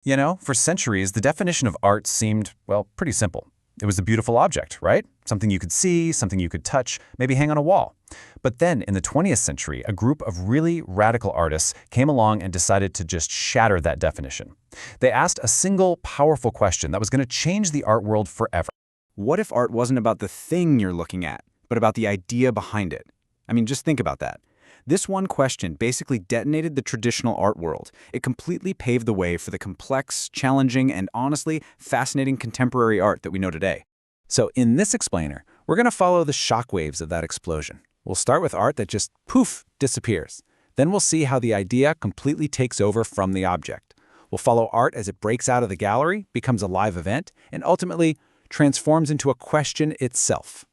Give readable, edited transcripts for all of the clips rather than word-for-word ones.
You know, for centuries, the definition of art seemed, well, pretty simple. It was a beautiful object, right? Something you could see, something you could touch, maybe hang on a wall. But then, in the 20th century, a group of really radical artists came along and decided to just shatter that definition. They asked a single, powerful question that was going to change the art world forever. What if art wasn't about the thing you're looking at, but about the idea behind it? I mean, just think about that. This one question basically detonated the traditional art world. It completely paved the way for the complex, challenging, and honestly fascinating contemporary art that we know today. So in this explainer, we're going to follow the shockwaves of that explosion. We'll start with art that just, poof, disappears. Then we'll see how the idea completely takes over from the object. We'll follow art as it breaks out of the gallery, becomes a live event, and ultimately transforms into a question itself.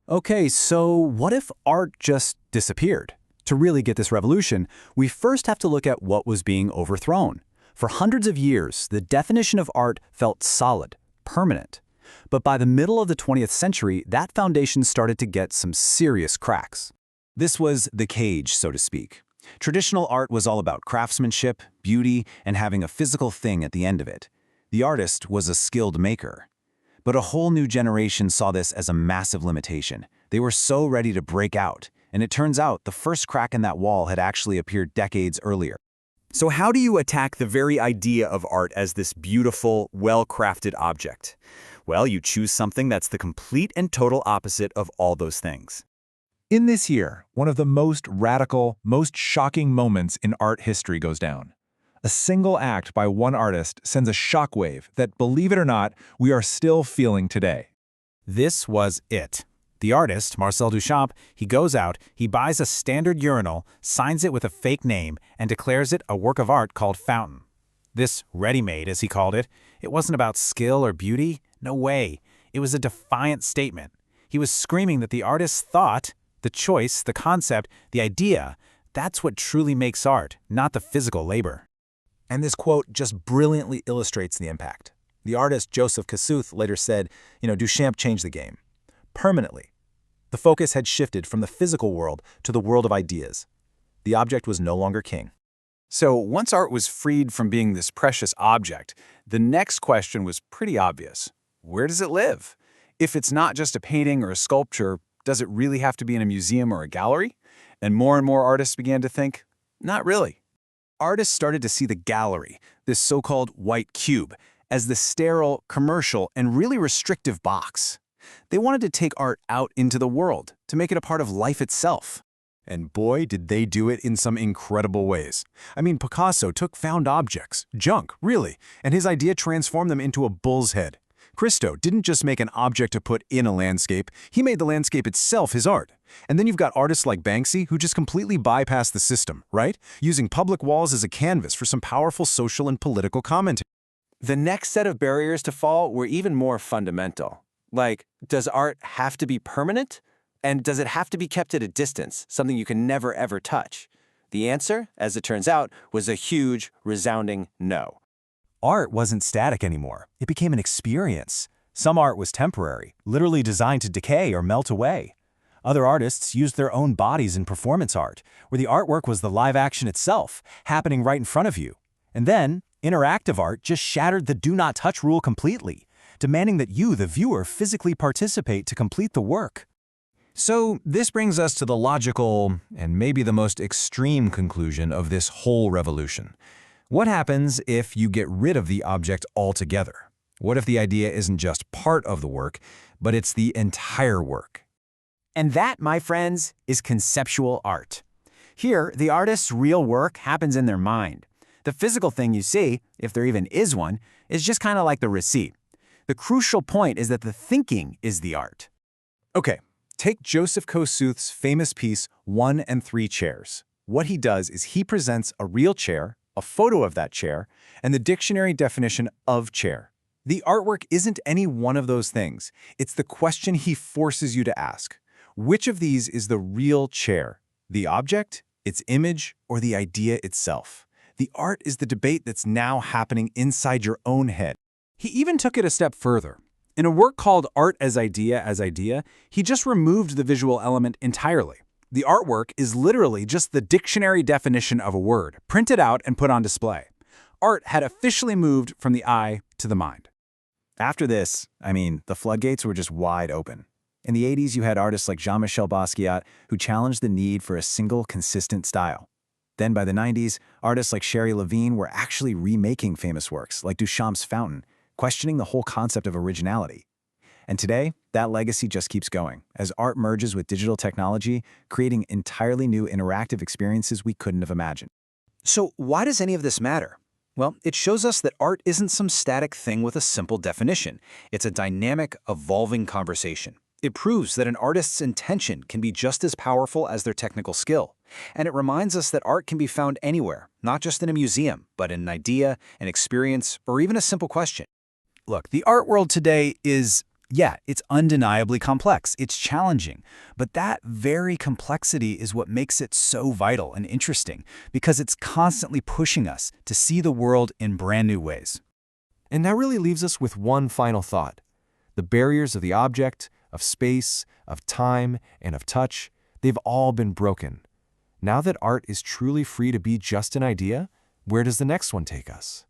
Okay, so what if art just disappeared? To really get this revolution, we first have to look at what was being overthrown. For hundreds of years, the definition of art felt solid, permanent. But by the middle of the 20th century, that foundation started to get some serious cracks. This was the cage, so to speak. Traditional art was all about craftsmanship, beauty, and having a physical thing at the end of it. The artist was a skilled maker. But a whole new generation saw this as a massive limitation. They were so ready to break out. And it turns out the first crack in that wall had actually appeared decades earlier. So how do you attack the very idea of art as this beautiful, well-crafted object? Well, you choose something that's the complete and total opposite of all those things. In this year, one of the most radical, most shocking moments in art history goes down. A single act by one artist sends a shockwave that, believe it or not, we are still feeling today. This was it. The artist, Marcel Duchamp, he goes out, he buys a standard urinal, signs it with a fake name, and declares it a work of art called Fountain. This ready-made, as he called it, it wasn't about skill or beauty. No way. It was a defiant statement. He was screaming that the artist's thought, the choice, the concept, the idea, that's what truly makes art, not the physical labor. And this quote just brilliantly illustrates the impact. The artist Joseph Kosuth later said, Duchamp changed the game. Permanently. The focus had shifted from the physical world to the world of ideas. The object was no longer king. So once art was freed from being this precious object, the next question was pretty obvious. Where does it live? If it's not just a painting or a sculpture, does it really have to be in a museum or a gallery? And more artists began to think, not really. Artists started to see the gallery, this so-called white cube, as the sterile, commercial, and really restrictive box. They wanted to take art out into the world, to make it a part of life itself. And boy, did they do it in some incredible ways. I mean, Picasso took found objects, junk, really, and his idea transformed them into a bull's head. Christo didn't just make an object to put in a landscape, he made the landscape itself his art. And then you've got artists like Banksy who just completely bypass the system, right? Using public walls as a canvas for some powerful social and political commentary. The next set of barriers to fall were even more fundamental. Like, does art have to be permanent? And does it have to be kept at a distance, something you can never ever touch? The answer, as it turns out, was a huge, resounding no. Art wasn't static anymore. It became an experience. Some art was temporary, literally designed to decay or melt away. Other artists used their own bodies in performance art, where the artwork was the live action itself, happening right in front of you. And then, interactive art just shattered the do not touch rule completely, demanding that you, the viewer, physically participate to complete the work. So this brings us to the logical, and maybe the most extreme conclusion of this whole revolution. What happens if you get rid of the object altogether? What if the idea isn't just part of the work, but it's the entire work? And that, my friends, is conceptual art. Here, the artist's real work happens in their mind. The physical thing you see, if there even is one, is just kind of like the receipt. The crucial point is that the thinking is the art. Okay, take Joseph Kosuth's famous piece, 1 and 3 Chairs. What he does is he presents a real chair, a photo of that chair, and the dictionary definition of chair. The artwork isn't any one of those things. It's the question he forces you to ask. Which of these is the real chair? The object, its image, or the idea itself? The art is the debate that's now happening inside your own head. He even took it a step further. In a work called Art as Idea, he just removed the visual element entirely. The artwork is literally just the dictionary definition of a word, printed out and put on display. art had officially moved from the eye to the mind. After this, the floodgates were just wide open. In the 80s, you had artists like Jean-Michel Basquiat who challenged the need for a single, consistent style. Then by the 90s, artists like Sherry Levine were actually remaking famous works, like Duchamp's Fountain, questioning the whole concept of originality. And today, that legacy just keeps going, as art merges with digital technology, creating entirely new interactive experiences we couldn't have imagined. So why does any of this matter? Well, it shows us that art isn't some static thing with a simple definition. It's a dynamic, evolving conversation. It proves that an artist's intention can be just as powerful as their technical skill. And it reminds us that art can be found anywhere, not just in a museum, but in an idea, an experience, or even a simple question. Look, the art world today is, it's undeniably complex. It's challenging. But that very complexity is what makes it so vital and interesting, because it's constantly pushing us to see the world in brand new ways. And that really leaves us with one final thought. The barriers of the object, of space, of time, and of touch, they've all been broken. Now that art is truly free to be just an idea, where does the next one take us?